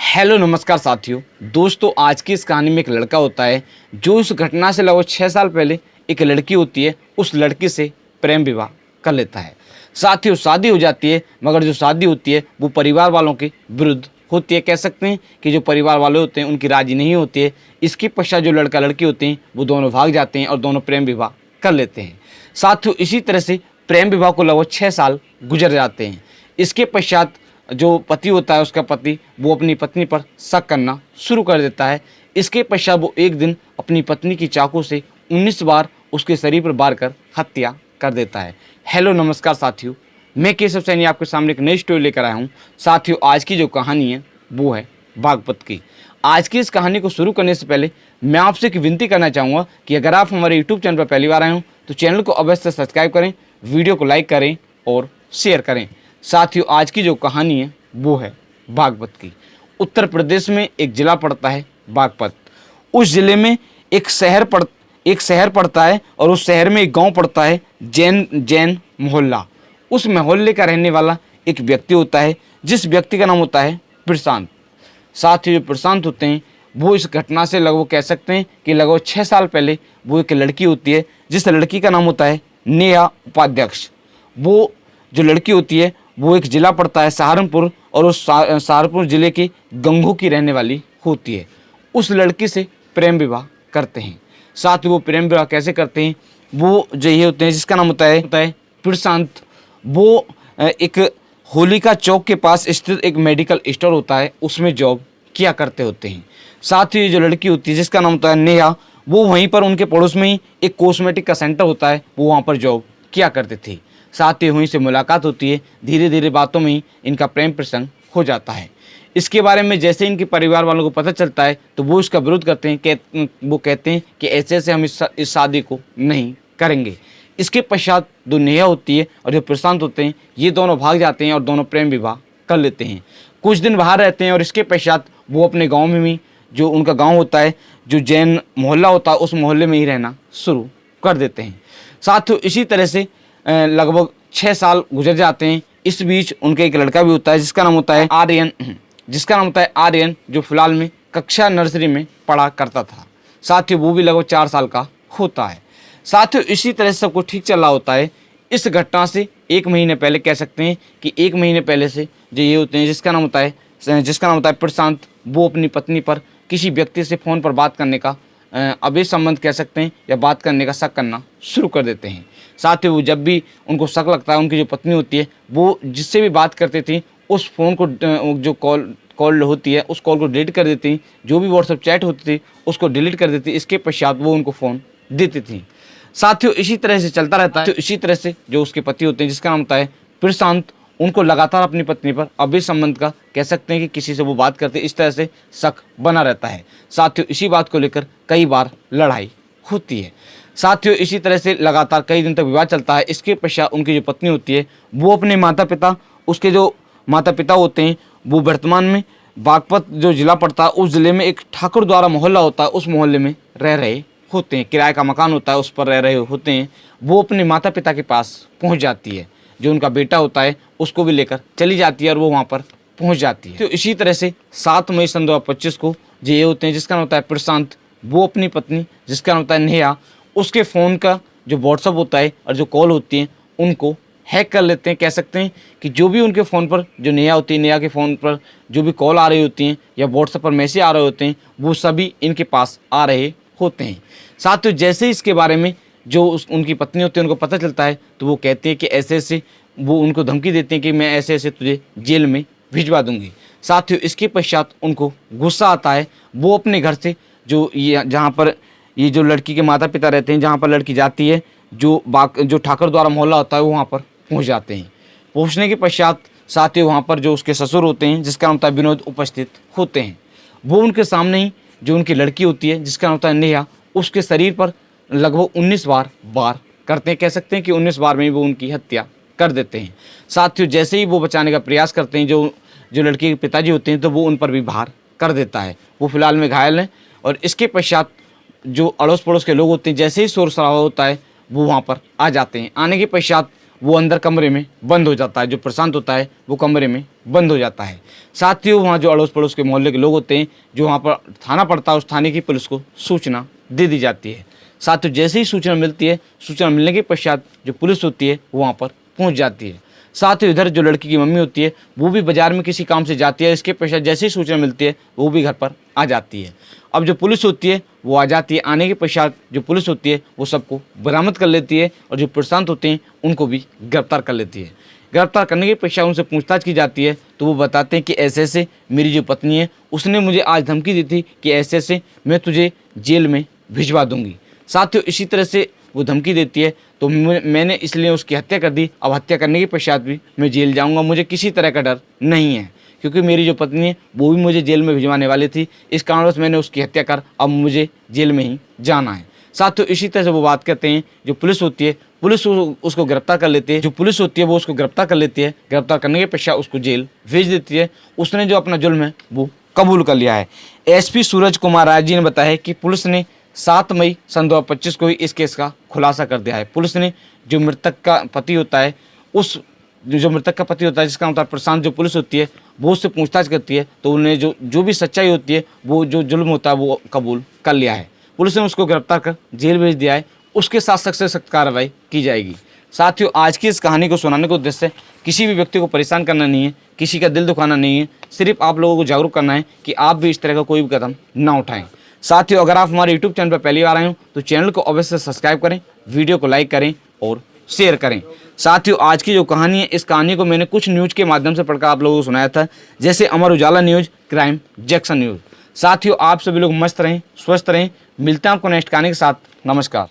Hello नमस्कार साथियों। दोस्तों, आज की इस कहानी में एक लड़का होता है जो इस घटना से लगभग 6 साल पहले एक लड़की होती है, उस लड़की से प्रेम विवाह कर लेता है। साथियों, शादी हो जाती है, मगर जो शादी होती है वो परिवार वालों के विरुद्ध होती है। कह सकते हैं कि जो परिवार वाले होते हैं उनकी राजी नहीं होती है। इसके पश्चात जो लड़का लड़की होते हैं वो दोनों भाग जाते हैं और दोनों प्रेम विवाह कर लेते हैं। साथियों, इसी तरह से प्रेम विवाह को लगभग 6 साल गुजर जाते हैं। इसके पश्चात जो पति होता है, उसका पति, वो अपनी पत्नी पर शक करना शुरू कर देता है। इसके पश्चात वो एक दिन अपनी पत्नी की चाकू से 19 बार उसके शरीर पर वार कर हत्या कर देता है। हेलो नमस्कार साथियों, मैं केशव सैनी आपके सामने एक नई स्टोरी लेकर आया हूँ। साथियों, आज की जो कहानी है वो है बागपत की। आज की इस कहानी को शुरू करने से पहले मैं आपसे एक विनती करना चाहूँगा कि अगर आप हमारे यूट्यूब चैनल पर पहली बार आए हों तो चैनल को अवश्य सब्सक्राइब करें, वीडियो को लाइक करें और शेयर करें। साथियों, आज की जो कहानी है वो है बागपत की। उत्तर प्रदेश में एक ज़िला पड़ता है बागपत। उस ज़िले में एक शहर पड़ता है और उस शहर में एक गांव पड़ता है जैन मोहल्ला। उस मोहल्ले का रहने वाला एक व्यक्ति होता है, जिस व्यक्ति का नाम होता है प्रशांत। साथ ही जो प्रशांत होते हैं वो इस घटना से लगभग कह सकते हैं कि लगभग 6 साल पहले वो एक लड़की होती है, जिस लड़की का नाम होता है नेहा उपाध्यक्ष। वो जो लड़की होती है वो एक ज़िला पड़ता है सहारनपुर, और उस सहारनपुर ज़िले की गंगू की रहने वाली होती है। उस लड़की से प्रेम विवाह करते हैं। साथ ही वो प्रेम विवाह कैसे करते हैं, वो जो ये होते हैं जिसका नाम होता है प्रशांत। वो एक होलिका चौक के पास स्थित एक मेडिकल स्टोर होता है, उसमें जॉब किया करते होते हैं। साथ ही जो लड़की होती है जिसका नाम होता है नेहा, वो वहीं पर उनके पड़ोस में ही एक कॉस्मेटिक का सेंटर होता है, वो वहाँ पर जॉब किया करते थे। साथ ही वहीं से मुलाकात होती है। धीरे धीरे बातों में ही इनका प्रेम प्रसंग हो जाता है। इसके बारे में जैसे इनके परिवार वालों को पता चलता है तो वो इसका विरोध करते हैं। वो कहते हैं कि ऐसे ऐसे हम इस शादी को नहीं करेंगे। इसके पश्चात जो नेहा होती है और जो प्रशांत होते हैं, ये दोनों भाग जाते हैं और दोनों प्रेम विवाह कर लेते हैं। कुछ दिन बाहर रहते हैं और इसके पश्चात वो अपने गाँव में भी, जो उनका गाँव होता है, जो जैन मोहल्ला होता है, उस मोहल्ले में ही रहना शुरू कर देते हैं। साथियों, इसी तरह से लगभग 6 साल गुजर जाते हैं। इस बीच उनका एक लड़का भी होता है जिसका नाम होता है आर्यन, जो फिलहाल में कक्षा नर्सरी में पढ़ा करता था। साथ ही वो भी लगभग 4 साल का होता है। साथियों, इसी तरह से सब कुछ ठीक चल रहा होता है। इस घटना से 1 महीने पहले कह सकते हैं कि 1 महीने पहले से जो ये होते हैं जिसका नाम होता है प्रशांत, वो अपनी पत्नी पर किसी व्यक्ति से फ़ोन पर बात करने का अवैध संबंध कह सकते हैं या बात करने का शक करना शुरू कर देते हैं। साथ ही वो जब भी उनको शक लगता है, उनकी जो पत्नी होती है वो जिससे भी बात करती थी उस फ़ोन को, जो कॉल होती है उस कॉल को डिलीट कर देती। जो भी व्हाट्सएप चैट होती थी उसको डिलीट कर देती। इसके पश्चात वो उनको फ़ोन देती थी। साथियों, इसी तरह से चलता रहता है। तो इसी तरह से जो उसके पति होते हैं जिसका नाम होता है प्रशांत, उनको लगातार अपनी पत्नी पर अवैध संबंध का कह सकते हैं कि किसी से वो बात करते, इस तरह से शक बना रहता है। साथियों, इसी बात को लेकर कई बार लड़ाई होती है। साथियों, इसी तरह से लगातार कई दिन तक विवाद चलता है। इसके पश्चात उनकी जो पत्नी होती है वो अपने उसके जो माता पिता होते हैं, वो वर्तमान में बागपत जो ज़िला पड़ता है उस ज़िले में एक ठाकुर द्वारा मोहल्ला होता है, उस मोहल्ले में रह रहे होते हैं। किराए का मकान होता है, उस पर रह रहे होते हैं। वो अपने माता पिता के पास पहुँच जाती है। जो उनका बेटा होता है उसको भी लेकर चली जाती है और वो वहाँ पर पहुँच जाती है। तो इसी तरह से 7 मई सन 2025 को जो ये होते हैं जिसका नाम होता है प्रशांत, वो अपनी पत्नी जिसका नाम होता है नेहा, उसके फ़ोन का जो व्हाट्सअप होता है और जो कॉल होती हैं उनको हैक कर लेते हैं। कह सकते हैं कि जो भी उनके फ़ोन पर जो नेहा होती है, नेहा के फ़ोन पर जो भी कॉल आ रही होती हैं या व्हाट्सएप पर मैसेज आ रहे होते हैं, वो सभी इनके पास आ रहे होते हैं। साथ ही जैसे इसके बारे में जो उनकी पत्नी होती है उनको पता चलता है तो वो कहते हैं कि ऐसे ऐसे, वो उनको धमकी देते हैं कि मैं ऐसे ऐसे तुझे जेल में भिजवा दूंगी। साथ ही इसके पश्चात उनको गुस्सा आता है। वो अपने घर से जो जहाँ पर ये जो लड़की के माता पिता रहते हैं, जहाँ पर लड़की जाती है, जो ठाकुर द्वारा मोहल्ला होता है, वो वहाँ पर पहुँच जाते हैं। पहुँचने के पश्चात साथ ही वहाँ पर जो उसके ससुर होते हैं जिसका नाम होता है विनोद, उपस्थित होते हैं। वो उनके सामने ही जो उनकी लड़की होती है जिसका नाम होता है नेहा, उसके शरीर पर लगभग 19 बार वार करते हैं। कह सकते हैं कि 19 बार में ही वो उनकी हत्या कर देते हैं। साथियों, जैसे ही वो बचाने का प्रयास करते हैं, जो लड़की के पिताजी होते हैं, तो वो उन पर भी वार कर देता है। वो फिलहाल में घायल हैं। और इसके पश्चात जो अड़ोस पड़ोस के लोग होते हैं, जैसे ही शोर शराबा होता है वो वहाँ पर आ जाते हैं। आने के पश्चात वो अंदर कमरे में बंद हो जाता है, जो प्रशांत होता है वो कमरे में बंद हो जाता है। साथ ही वहाँ जो अड़ोस पड़ोस के मोहल्ले के लोग होते हैं, जो वहाँ पर थाना पड़ता है, उस थाने की पुलिस को सूचना दे दी जाती है। साथ ही जैसे ही सूचना मिलती है, सूचना मिलने के पश्चात जो पुलिस होती है वो वहाँ पर पहुँच जाती है। साथ ही इधर जो लड़की की मम्मी होती है वो भी बाजार में किसी काम से जाती है, इसके पश्चात जैसे ही सूचना मिलती है वो भी घर पर आ जाती है। अब जो पुलिस होती है वो आ जाती है, आने के पश्चात जो पुलिस होती है वो सबको बरामद कर लेती है और जो प्रशांत होते हैं उनको भी गिरफ्तार कर लेती है। गिरफ्तार करने के पश्चात उनसे पूछताछ की जाती है तो वो बताते हैं कि ऐसे ऐसे मेरी जो पत्नी है उसने मुझे आज धमकी दी थी कि ऐसे ऐसे मैं तुझे जेल में भिजवा दूंगी। साथियों इसी तरह से वो धमकी देती है तो मैंने इसलिए उसकी हत्या कर दी। अब हत्या करने के पश्चात भी मैं जेल जाऊंगा, मुझे किसी तरह का डर नहीं है, क्योंकि मेरी जो पत्नी है वो भी मुझे जेल में भिजवाने वाली थी। इस कारणवश मैंने उसकी हत्या कर अब मुझे जेल में ही जाना है। साथियों इसी तरह से वो बात करते हैं। जो पुलिस होती है पुलिस उसको गिरफ्तार कर लेती है, जो पुलिस होती है वो उसको गिरफ्तार कर लेती है। गिरफ्तार करने के पश्चात उसको जेल भेज देती है। उसने जो अपना जुल्म है वो कबूल कर लिया है। एसपी सूरज कुमार राय जी ने बताया कि पुलिस ने 7 मई सन 2025 को ही इस केस का खुलासा कर दिया है। पुलिस ने जो मृतक का पति होता है जो मृतक का पति होता है जिसका मतलब प्रशांत, जो पुलिस होती है वो उससे पूछताछ करती है तो उन्हें जो भी सच्चाई होती है वो जो जुल्म होता है वो कबूल कर लिया है। पुलिस ने उसको गिरफ्तार कर जेल भेज दिया है। उसके साथ सख्त से सख्त कार्रवाई की जाएगी। साथियों आज की इस कहानी को सुनाने का उद्देश्य किसी भी व्यक्ति को परेशान करना नहीं है, किसी का दिल दुखाना नहीं है, सिर्फ आप लोगों को जागरूक करना है कि आप भी इस तरह का कोई भी कदम ना उठाएं। साथियों अगर आप हमारे YouTube चैनल पर पहली बार आए हो तो चैनल को अवश्य सब्सक्राइब करें, वीडियो को लाइक करें और शेयर करें। साथियों आज की जो कहानी है इस कहानी को मैंने कुछ न्यूज़ के माध्यम से पढ़कर आप लोगों को सुनाया था, जैसे Amar Ujala news, crime junction news. साथियों आप सभी लोग मस्त रहें, स्वस्थ रहें। मिलते हैं आपको नेक्स्ट कहानी के साथ। नमस्कार।